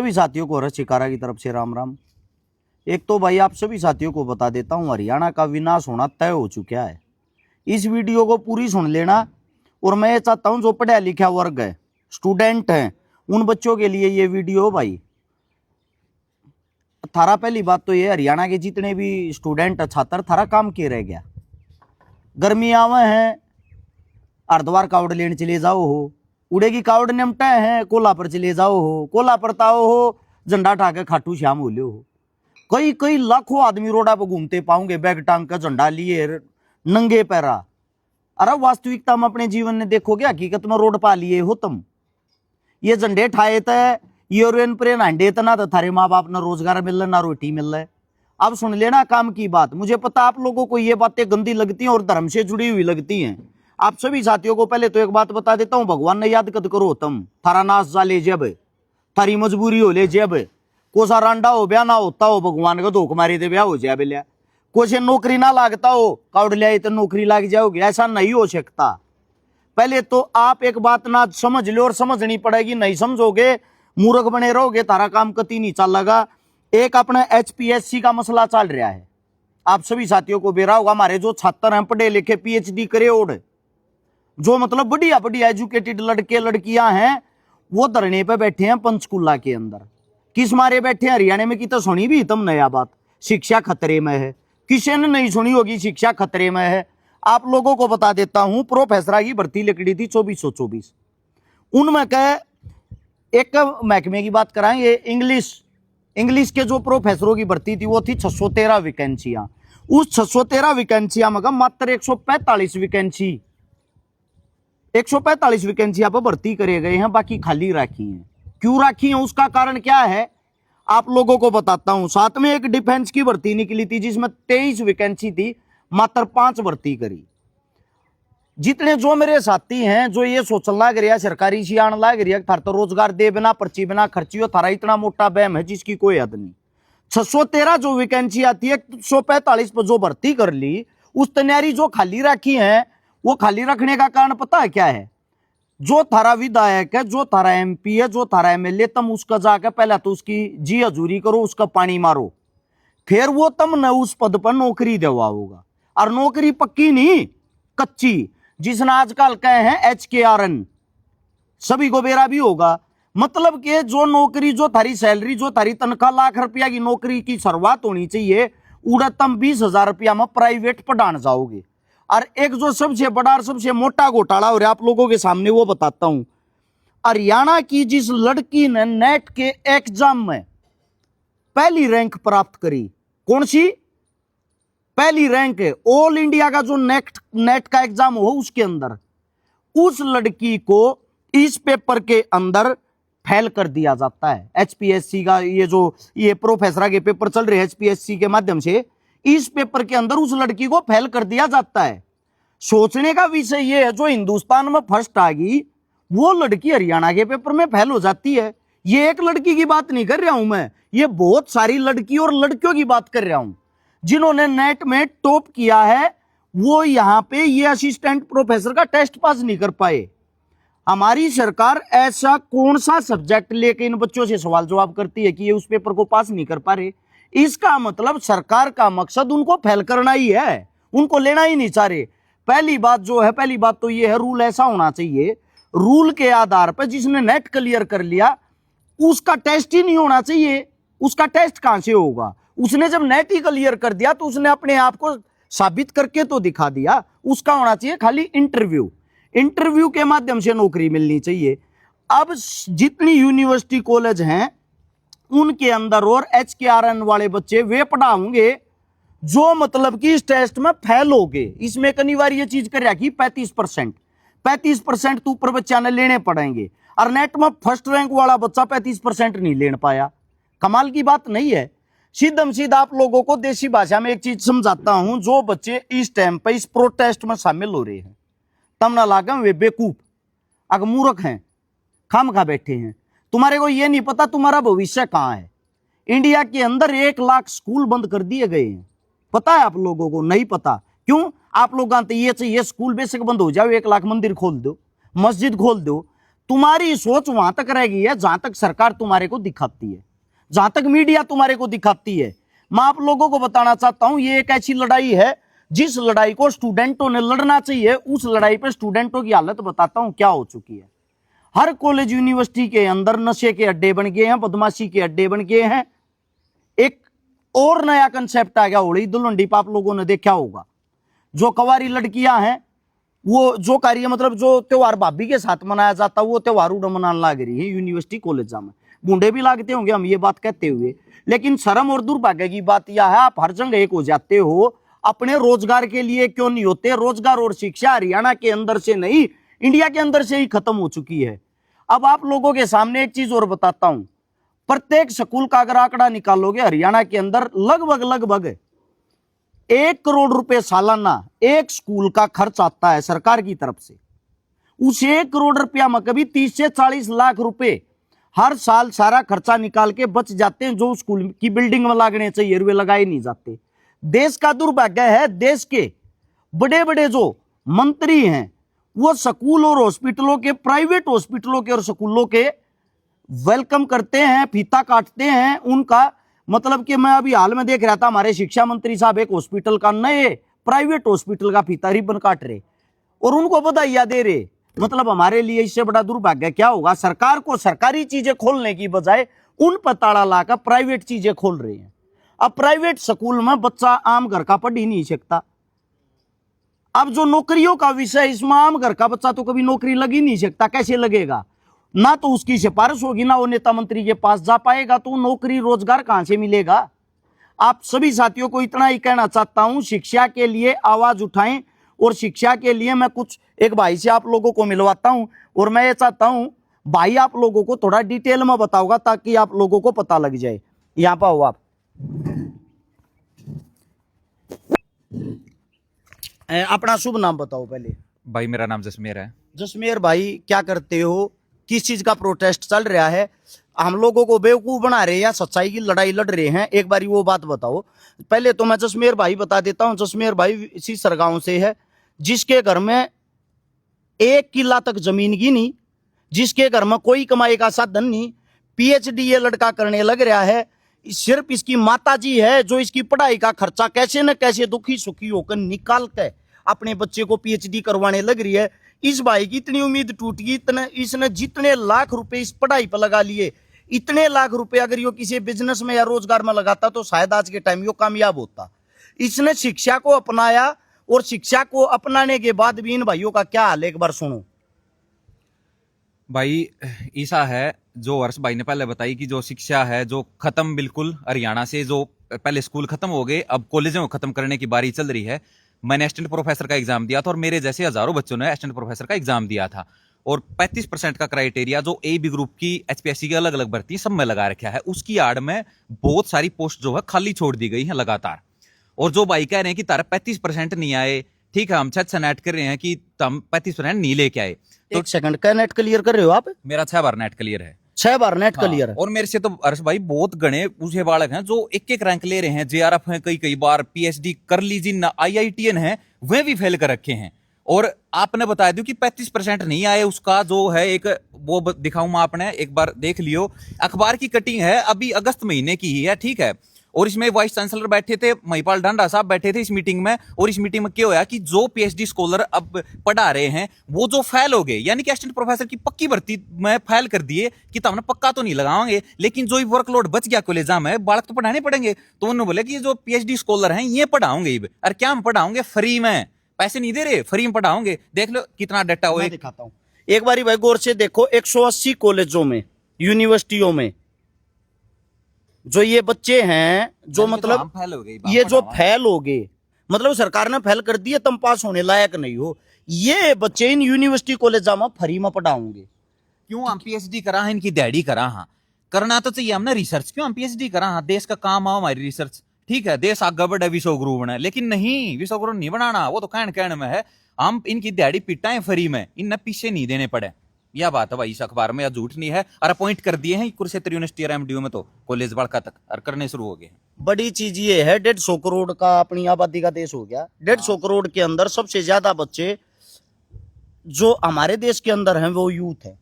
सभी साथियों को हर्ष शिकारा की तरफ से राम राम। एक तो भाई आप सभी साथियों को बता देता हूं, हरियाणा का विनाश होना तय हो चुका है। इस वीडियो को पूरी सुन लेना। और मैं ये चाहता हूं जो पढ़ा लिखा वर्ग है, स्टूडेंट हैं, उन बच्चों के लिए ये वीडियो भाई। थारा पहली बात तो ये, हरियाणा के जितने भी स्टूडेंट छात्र, थारा काम के रह गया। गर्मी आवे हैं, हरिद्वार कावड़ लेने चले जाओ हो, उड़े की कावड़ निमटा है, कोला पर चले जाओ हो, कोला पर ताओ हो, झंडा ठाके खाटू श्याम हो लियो हो। कई कई लाखों आदमी रोडा पर घूमते पाओगे, बैग टांग का, झंडा लिए, नंगे पैरा। अरे वास्तविकता में अपने जीवन में देखोगे, हकीकत में रोड पा लिए हो तुम। ये झंडे ठाए थे, यूरोन प्रेन हांडे तना, तो थारे माँ बाप ना रोजगार मिल रहा, ना रोटी मिल रहा है। अब सुन लेना काम की बात। मुझे पता आप लोगों को ये बातें गंदी लगती हैं और धर्म से जुड़ी हुई लगती हैं। आप सभी साथियों को पहले तो एक बात बता देता हूं, भगवान ने याद कद करो तुम, थारा नाश जा ले जब, थारी मजबूरी हो ले जब, कोसा रांडा हो ब्याह ना होता हो, भगवान का धोख मारे थे ब्याह हो जाए बिल्या, कुछ नौकरी ना लागता हो, कावड़ लिया तो नौकरी लाग जाओगे, ऐसा नहीं हो सकता। पहले तो आप एक बात ना समझ लो, और समझनी पड़ेगी, नहीं समझोगे मूर्ख बने रहोगे, तारा काम कति नहीं चलेगा। एक अपना HPSC का मसला चल रहा है, आप सभी साथियों को बेरा होगा। हमारे जो छात्र हैं, पढ़े लिखे, PhD करे, और जो मतलब बढ़िया बढ़िया एजुकेटेड लड़के लड़कियां हैं, वो धरने पे बैठे हैं पंचकुला के अंदर। किस मारे बैठे हैं? हरियाणा में की तो सुनी भी तुम नया बात, शिक्षा खतरे में है। किसी ने नहीं सुनी होगी, शिक्षा खतरे में है। आप लोगों को बता देता हूं, प्रोफेसर की भर्ती निकली थी 2424। उनमें कह एक महकमे की बात कराएंगे, इंग्लिश के जो प्रोफेसरों की भर्ती थी वो थी 613 वैकेंसियां। उस 613 वैकेंसियां में मात्र 145 वैकेंसियां पर भर्ती करे गए हैं, बाकी खाली राखी हैं। क्यों राखी हैं, उसका कारण क्या है आप लोगों को बताता हूं। साथ में एक डिफेंस की भर्ती निकली थी जिसमें 23 वैकेंसी थी, मात्र 5 भर्ती करी। जितने जो मेरे साथी हैं जो ये सोचने लग रहा, सरकारी सियाण लग रहा, थार तो रोजगार दे बिना, पर्ची बिना खर्ची हो, थारा इतना मोटा बैम है जिसकी कोई हद नहीं। 613 जो वैकेंसी आती है, 145 पर जो भर्ती कर ली, उस तैयारी जो खाली रखी है, वो खाली रखने का कारण पता है क्या है? जो थारा विधायक है, जो थारा MP है, जो थारा MLA, तुम उसका जाकर पहले तो उसकी जी हजूरी करो, उसका पानी मारो, फिर वो तुम न उस पद पर नौकरी दिलवाओगा। और नौकरी पक्की नहीं, कच्ची, जिसने आजकल कहे हैं HKRN, सभी को बेरा भी होगा। मतलब कि जो नौकरी, जो थारी सैलरी, जो थारी तनख्वाह लाख रुपया की नौकरी की शुरुआत होनी चाहिए, उड़ा तुम 20,000 रुपया में प्राइवेट पढ़ाने जाओगे। और एक जो सबसे बड़ा और सबसे मोटा घोटाला हो रहा है आप लोगों के सामने, वो बताता हूं। हरियाणा की जिस लड़की ने नेट के एग्जाम में पहली रैंक प्राप्त करी, कौन सी पहली रैंक है? ऑल इंडिया का जो नेट का एग्जाम हो उसके अंदर, उस लड़की को इस पेपर के अंदर फेल कर दिया जाता है। HPSC का ये प्रोफेसर के पेपर चल रहे हैं HPSC के माध्यम से, इस पेपर के अंदर उस लड़की को फेल कर दिया जाता है। सोचने का विषय यह है, जो हिंदुस्तान में फर्स्ट आ गई वो लड़की हरियाणा के पेपर में फेल हो जाती है। ये एक लड़की की बात नहीं कर रहा हूं मैं, ये बहुत सारी लड़की और लड़कियों की बात कर रहा हूं जिन्होंने नेट में टॉप किया है। वो यहां पे ये असिस्टेंट प्रोफेसर का टेस्ट पास नहीं कर पाए। हमारी सरकार ऐसा कौन सा सब्जेक्ट लेके इन बच्चों से सवाल जवाब करती है कि ये उस पेपर को पास नहीं कर पा रहे? इसका मतलब सरकार का मकसद उनको फेल करना ही है, उनको लेना ही नहीं चाह रहे। पहली बात तो ये है, रूल ऐसा होना चाहिए, रूल के आधार पर जिसने नेट क्लियर कर लिया उसका टेस्ट ही नहीं होना चाहिए। उसका टेस्ट कहां से होगा? उसने जब नेट ही क्लियर कर दिया तो उसने अपने आप को साबित करके तो दिखा दिया। उसका होना चाहिए खाली इंटरव्यू के माध्यम से नौकरी मिलनी चाहिए। अब जितनी यूनिवर्सिटी कॉलेज हैं उनके अंदर और HKRN वाले बच्चे वे पढ़ाओगे जो मतलब कि इस टेस्ट में फेल हो गए। इसमें एक अनिवार्य चीज कर रहा कि 35% तो ऊपर बच्चा ने लेने पड़ेंगे, और नेट में फर्स्ट रैंक वाला बच्चा 35% नहीं ले पाया। कमाल की बात नहीं है? सीधम सीधा आप लोगों को देसी भाषा में एक चीज समझाता हूं। जो बच्चे इस टाइम पर इस प्रोटेस्ट में शामिल हो रहे हैं, तम ना लागम वे बेकूफ, अगर मूर्ख हैं, खाम खा बैठे हैं। तुम्हारे को ये नहीं पता तुम्हारा भविष्य कहां है। इंडिया के अंदर 1 लाख स्कूल बंद कर दिए गए हैं, पता है आप लोगों को? नहीं पता। क्यों? आप लोग ये चाहिए स्कूल बेसिक बंद हो जाओ, 1 लाख मंदिर खोल दो, मस्जिद खोल दो, तुम्हारी सोच वहां तक रह गई है जहां तक सरकार तुम्हारे को दिखाती है, जहां तक मीडिया तुम्हारे को दिखाती है। मैं आप लोगों को बताना चाहता हूं, ये एक ऐसी लड़ाई है जिस लड़ाई को स्टूडेंटों ने लड़ना चाहिए। उस लड़ाई पे स्टूडेंटों की हालत बताता हूं क्या हो चुकी है। हर कॉलेज यूनिवर्सिटी के अंदर नशे के अड्डे बन गए हैं, बदमाशी के अड्डे बन गए हैं। एक और नया कंसेप्ट आ गया होली दुल्हन आप लोगों ने देखा होगा। जो कवारी लड़कियां हैं वो जो कार्य मतलब जो त्योहार भाभी के साथ मनाया जाता वो त्योहार उड़ मनाने लग रही है यूनिवर्सिटी कॉलेज में। बूढ़े भी लागते होंगे हम ये बात कहते हुए, लेकिन शर्म और दुर्भाग्य की बात यह है आप हर जगह एक हो जाते हो, अपने रोजगार के लिए क्यों नहीं होते। रोजगार और शिक्षा हरियाणा के अंदर से नहीं, इंडिया के अंदर से ही खत्म हो चुकी है। अब आप लोगों के सामने एक चीज और बताता हूं, प्रत्येक स्कूल का अगर आंकड़ा निकालोगे हरियाणा के अंदर लगभग 1 करोड़ रुपए सालाना एक स्कूल का खर्च आता है सरकार की तरफ से। उस 1 करोड़ रुपया में कभी 30 से 40 लाख रुपए हर साल सारा खर्चा निकाल के बच जाते हैं, जो स्कूल की बिल्डिंग में लगने चाहिए वे लगाए नहीं जाते। देश का दुर्भाग्य है, देश के बड़े बड़े जो मंत्री हैं वो स्कूल और हॉस्पिटलों के, प्राइवेट हॉस्पिटलों के और स्कूलों के वेलकम करते हैं, फीता काटते हैं उनका। मतलब कि मैं अभी हाल में देख रहा था, हमारे शिक्षा मंत्री साहब एक हॉस्पिटल का, नए प्राइवेट हॉस्पिटल का फीता रिबन काट रहे और उनको बधाइयां दे रहे। मतलब हमारे लिए इससे बड़ा दुर्भाग्य क्या होगा। सरकार को सरकारी चीजें खोलने की बजाय उन पर ताला लाकर प्राइवेट चीजें खोल रहे हैं। अब प्राइवेट स्कूल में बच्चा आम घर का पढ़ ही नहीं सकता। अब जो नौकरियों का विषय, इसमें आम घर का बच्चा तो कभी नौकरी लग ही नहीं सकता। कैसे लगेगा? ना तो उसकी सिफारिश होगी, ना वो नेता मंत्री के पास जा पाएगा, तो नौकरी रोजगार कहां से मिलेगा। आप सभी साथियों को इतना ही कहना चाहता हूं, शिक्षा के लिए आवाज उठाएं। और शिक्षा के लिए मैं कुछ एक भाई से आप लोगों को मिलवाता हूं और मैं ये चाहता हूं भाई आप लोगों को थोड़ा डिटेल में बताऊंगा ताकि आप लोगों को पता लग जाए। यहां पर हो आप, अपना शुभ नाम बताओ पहले। भाई मेरा नाम जसमेर है। जसमेर भाई, क्या करते हो? किस चीज का प्रोटेस्ट चल रहा है? हम लोगों को बेवकूफ बना रहे हैं या सच्चाई की लड़ाई लड़ रहे हैं? एक बारी वो बात बताओ। पहले तो मैं जसमेर भाई बता देता हूं, जसमेर भाई इसी सरगांव से है, जिसके घर में 1 किला तक जमीन की नहीं, जिसके घर में कोई कमाई का साधन नहीं। पीएचडी ये लड़का करने लग रहा है। सिर्फ इसकी माता जी है जो इसकी पढ़ाई का खर्चा कैसे न कैसे दुखी सुखी होकर निकाल के अपने बच्चे को पीएचडी करवाने लग रही है। इस भाई की इतनी उम्मीद टूट गई, इसने जितने लाख रुपए इस पढ़ाई पर लगा लिए, इतने लाख रुपए अगर यो किसी बिजनेस में या रोजगार में लगाता तो शायद आज के टाइम यो कामयाब होता। इसने शिक्षा को अपनाया और शिक्षा को अपनाने के बाद भी इन भाइयों का क्या हाल है एक बार सुनो। भाई ऐसा है, जो हर्ष भाई ने पहले बताई कि जो शिक्षा है जो खत्म बिल्कुल हरियाणा से, जो पहले स्कूल खत्म हो गए अब कॉलेजों को खत्म करने की बारी चल रही है। मैंने असिस्टेंट प्रोफेसर का एग्जाम दिया था और मेरे जैसे हजारों बच्चों ने असिस्टेंट प्रोफेसर का एग्जाम दिया था और 35% का क्राइटेरिया जो ए बी ग्रुप की एचपीएससी की अलग अलग भर्ती सब में लगा रखा है, उसकी आड़ में बहुत सारी पोस्ट जो है खाली छोड़ दी गई है लगातार। और जो भाई कह रहे हैं कि तारा 35% नहीं आए, ठीक है हम 6 नेट कर रहे हैं कि तुम 35% नहीं लेके आए। तो एक सेकंड, क्या नेट क्लियर कर रहे हो आप? मेरा 6 बार नेट क्लियर है। 6 बार नेट क्लियर है। और मेरे से तो हर्ष भाई बहुत गणे पूछे बालक हैं जो एक रैंक ले रहे हैं, जेआरएफ हैं, कई बार पीएचडी कर लीजिए ना, आईआईटीएन है वह भी फेल कर रखे हैं। और आपने बता दिया कि 35% नहीं आए, उसका जो है एक वो दिखाऊं मैं, आपने एक बार देख लियो। अखबार की कटिंग है, अभी अगस्त महीने की ही है, ठीक है। और इसमें वाइस चांसलर बैठे थे, महिपाल डांडा साहब बैठे थे इस मीटिंग में। और इस मीटिंग में क्या होया कि जो पीएचडी स्कॉलर अब पढ़ा रहे हैं वो जो फेल हो गए, यानी कि असिस्टेंट प्रोफेसर की पक्की भर्ती में फेल कर दिए कि हमने पक्का तो नहीं लगाएंगे, लेकिन जो वर्कलोड बच गया कॉलेज में, बालक तो पढ़ाने पड़ेंगे। तो उन्होंने बोले कि जो पीएचडी स्कॉलर हैं ये पढ़ाओगे। अरे क्या हम पढ़ाओगे? फ्री में, पैसे नहीं दे रहे, फ्री में पढ़ाओगे। देख लो कितना डाटा हो। दिखाता हूं एक बारी भाई गौर से देखो, 180 कॉलेजों में, यूनिवर्सिटियों में जो ये बच्चे हैं, जो मतलब ये जो फेल हो गए, मतलब सरकार ने फेल कर दिए, तुम पास होने लायक नहीं हो, ये बच्चे इन यूनिवर्सिटी कॉलेज में फ्री में पढ़ाओगे। क्यों? हम पीएचडी करा है, इनकी डैडी करा, हाँ करना तो चाहिए हमने रिसर्च। क्यों हम पीएचडी करा, हाँ देश का काम आओ हमारी रिसर्च, ठीक है। देश आगे बढ़े, विश्व गुरु बने, लेकिन नहीं, विश्व गुरु नहीं बनाना, वो तो कहने में है। हम इनकी दिहाड़ी पिटाएं फ्री में, इन्हें पीछे नहीं देने पड़े। यह बात है भाई, इस अखबार में, या झूठ नहीं है। और अपॉइंट कर दिए हैं कुरुक्षेत्र यूनिवर्सिटी और एमडीयू में तो कॉलेज बड़का तक और करने शुरू हो गए। बड़ी चीज ये है, 150 करोड़ का अपनी आबादी का देश हो गया। 150 करोड़ के अंदर सबसे ज्यादा बच्चे जो हमारे देश के अंदर हैं वो यूथ है।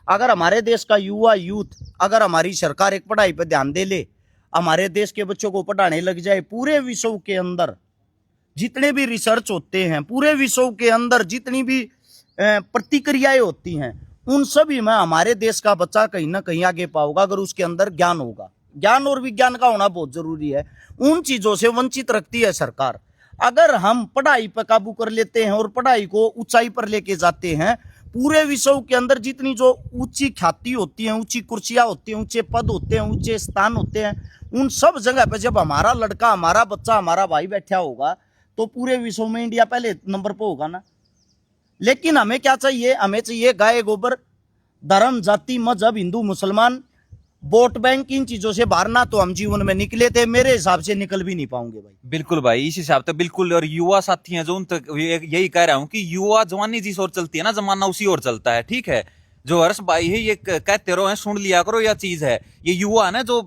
अगर हमारे देश का युवा यूथ, अगर हमारी सरकार एक पढ़ाई पर ध्यान दे ले, हमारे देश के बच्चों को पढ़ाने लग जाए, पूरे विश्व के अंदर जितने भी रिसर्च होते हैं, पूरे विश्व के अंदर जितनी भी प्रतिक्रियाएं होती हैं, उन सभी में हमारे देश का बच्चा कहीं ना कहीं आगे पाओगा, अगर उसके अंदर ज्ञान होगा। ज्ञान और विज्ञान का होना बहुत जरूरी है। उन चीजों से वंचित रखती है सरकार। अगर हम पढ़ाई पर काबू कर लेते हैं और पढ़ाई को ऊंचाई पर लेके जाते हैं, पूरे विश्व के अंदर जितनी जो ऊंची ख्याति होती है, ऊंची कुर्सियां होती हैं, ऊंचे पद होते हैं, ऊंचे स्थान होते हैं, उन सब जगह पे जब हमारा लड़का, हमारा बच्चा, हमारा भाई बैठा होगा, तो पूरे विश्व में इंडिया पहले नंबर पर होगा ना। लेकिन हमें क्या चाहिए? हमें चाहिए गाय गोबर, धर्म, जाति, मजहब, हिंदू मुसलमान, वोट बैंक, इन चीजों से बाहर ना तो हम जीवन में निकले थे, मेरे हिसाब से निकल भी नहीं पाओगे भाई। बिल्कुल भाई, इस हिसाब से बिल्कुल। और युवा साथी हैं जो उन तक यही कह रहा हूं कि युवा जवानी जिस ओर चलती है ना, जमाना उसी ओर चलता है। ठीक है, जो हर्ष भाई है ये कहते रहो है, सुन लिया करो, यह चीज है। ये युवा है ना जो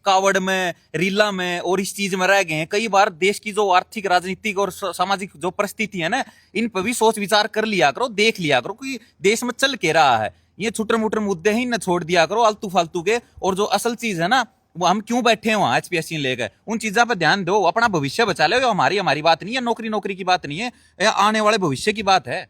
कावड़ में, रीला में और इस चीज में रह गए हैं। कई बार देश की जो आर्थिक, राजनीतिक और सामाजिक जो परिस्थिति है ना, इन पर भी सोच विचार कर लिया करो, देख लिया करो कि देश में चल के रहा है। ये छुटर मुटर मुद्दे ही न छोड़ दिया करो आलतू फालतू के, और जो असल चीज है ना, वो हम क्यों बैठे हैं वहां एचपीएससी लेकर, उन चीजों पर ध्यान दो, अपना भविष्य बचा लो। हमारी बात नहीं है, नौकरी की बात नहीं है, यह आने वाले भविष्य की बात है।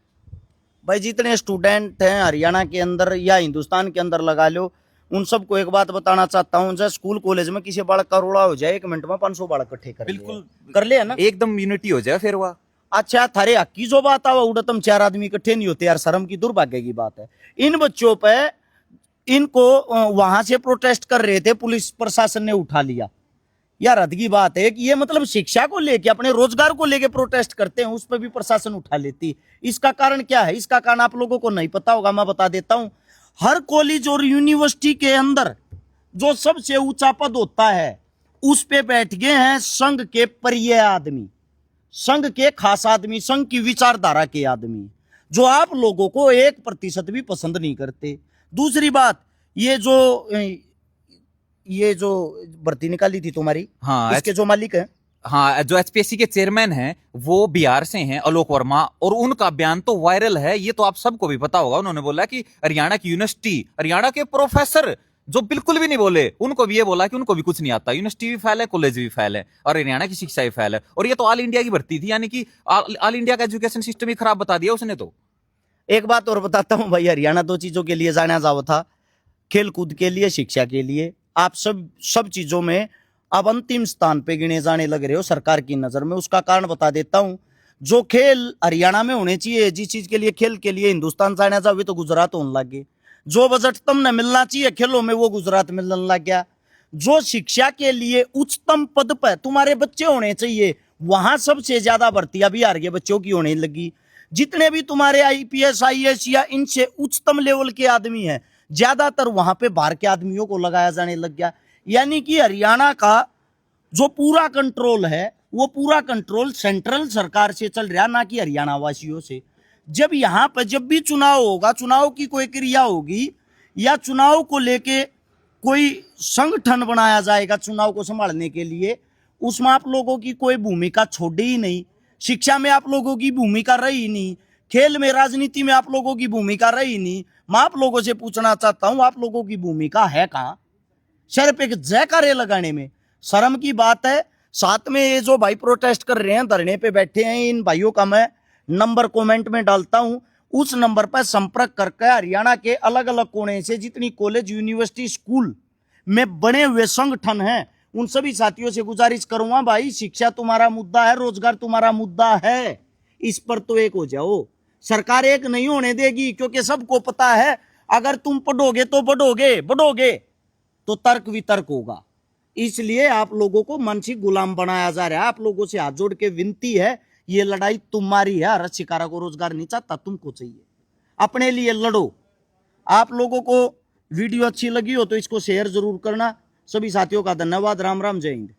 भाई जितने स्टूडेंट हैं हरियाणा के अंदर या हिंदुस्तान के अंदर लगा लो, उन सबको एक बात बताना चाहता हूँ, जब स्कूल कॉलेज में किसी बालक का रोड़ा हो जाए, 1 मिनट में 500 बालक इकट्ठे कर बिल्कुल कर ले, है ना, एकदम यूनिटी हो जाए फिर वह। अच्छा थारे हक की जो बात है, उड़ा तुम 4 आदमी इकट्ठे नहीं होते यार, शर्म की, दुर्भाग्य की बात है। इन बच्चों पे, इनको वहां से प्रोटेस्ट कर रहे थे, पुलिस प्रशासन ने उठा लिया। यार हद की बात है कि ये मतलब शिक्षा को लेके, अपने रोजगार को लेके प्रोटेस्ट करते हैं, उस पर भी प्रशासन उठा लेती। इसका कारण क्या है? इसका कारण आप लोगों को नहीं पता होगा, मैं बता देता हूं। हर कॉलेज और यूनिवर्सिटी के अंदर जो सबसे ऊंचा पद होता है, उस पे बैठ गए हैं संघ के प्रिय आदमी, संघ के खास आदमी, संघ की विचारधारा के आदमी, जो आप लोगों को 1% भी पसंद नहीं करते। दूसरी बात, ये जो भर्ती निकाली थी तुम्हारी, हाँ, इसके जो मालिक हैं, हाँ, जो एचपीएससी के चेयरमैन हैं वो बिहार से हैं, आलोक वर्मा, और उनका बयान तो वायरल है, ये तो आप सबको भी पता होगा। उन्होंने बोला कि हरियाणा की यूनिवर्सिटी, हरियाणा के प्रोफेसर जो बिल्कुल भी नहीं बोले, उनको भी ये बोला कि उनको भी कुछ नहीं आता, यूनिवर्सिटी भी फेल है, कॉलेज भी फेल है, और हरियाणा की शिक्षा भी फेल है। और ये तो ऑल इंडिया की भर्ती थी, यानी कि ऑल इंडिया का एजुकेशन सिस्टम ही खराब बता दिया उसने तो। एक बात और बताता हूं भाई, हरियाणा 2 चीजों के लिए जाना जाता था, खेल कूद के लिए, शिक्षा के लिए। आप सब चीजों में अब अंतिम स्थान पे गिने जाने लग रहे हो सरकार की नजर में। उसका कारण बता देता हूं। जो खेल हरियाणा में होने चाहिए, जिस चीज के लिए, खेल के लिए हिंदुस्तान जाना जावे, तो गुजरात होने लग गए। जो बजट तुमने मिलना चाहिए खेलों में, वो गुजरात मिलने लग गया। जो शिक्षा के लिए उच्चतम पद पर तुम्हारे बच्चे होने चाहिए, वहां सबसे ज्यादा भर्तियां बिहार के बच्चों की होने लगी। जितने भी तुम्हारे आईपीएस, आईएएस या इनसे उच्चतम लेवल के आदमी हैं, ज्यादातर वहां पे बाहर के आदमियों को लगाया जाने लग गया। यानी कि हरियाणा का जो पूरा कंट्रोल है, वो पूरा कंट्रोल सेंट्रल सरकार से चल रहा, ना कि हरियाणा वासियों से। जब यहाँ पर जब भी चुनाव होगा, चुनाव की कोई क्रिया होगी, या चुनाव को लेके कोई संगठन बनाया जाएगा चुनाव को संभालने के लिए, उसमें आप लोगों की कोई भूमिका छोड़ी ही नहीं। शिक्षा में आप लोगों की भूमिका रही नहीं, खेल में, राजनीति में आप लोगों की भूमिका रही नहीं। मैं आप लोगों से पूछना चाहता हूं, आप लोगों की भूमिका है कहां? सिर्फ एक जयकारे लगाने में। शर्म की बात है। साथ में ये जो भाई प्रोटेस्ट कर रहे हैं, धरने पे बैठे हैं, इन भाइयों का मैं नंबर कमेंट में डालता हूं। उस नंबर पर संपर्क करके हरियाणा के अलग अलग कोने से जितनी कॉलेज, यूनिवर्सिटी, स्कूल में बने हुए संगठन हैं, उन सभी साथियों से गुजारिश करूंगा, भाई शिक्षा तुम्हारा मुद्दा है, रोजगार तुम्हारा मुद्दा है, इस पर तो एक हो जाओ। सरकार एक नहीं होने देगी, क्योंकि सबको पता है अगर तुम पढ़ोगे तो बढ़ोगे तो तर्क वितर्क होगा। इसलिए आप लोगों को मानसिक गुलाम बनाया जा रहा है। आप लोगों से हाथ जोड़ के विनती है, ये लड़ाई तुम्हारी है। हर शिकारा को रोजगार नहीं चाहता, तुमको चाहिए, अपने लिए लड़ो। आप लोगों को वीडियो अच्छी लगी हो तो इसको शेयर जरूर करना। सभी साथियों का धन्यवाद। राम राम, जय हिंद।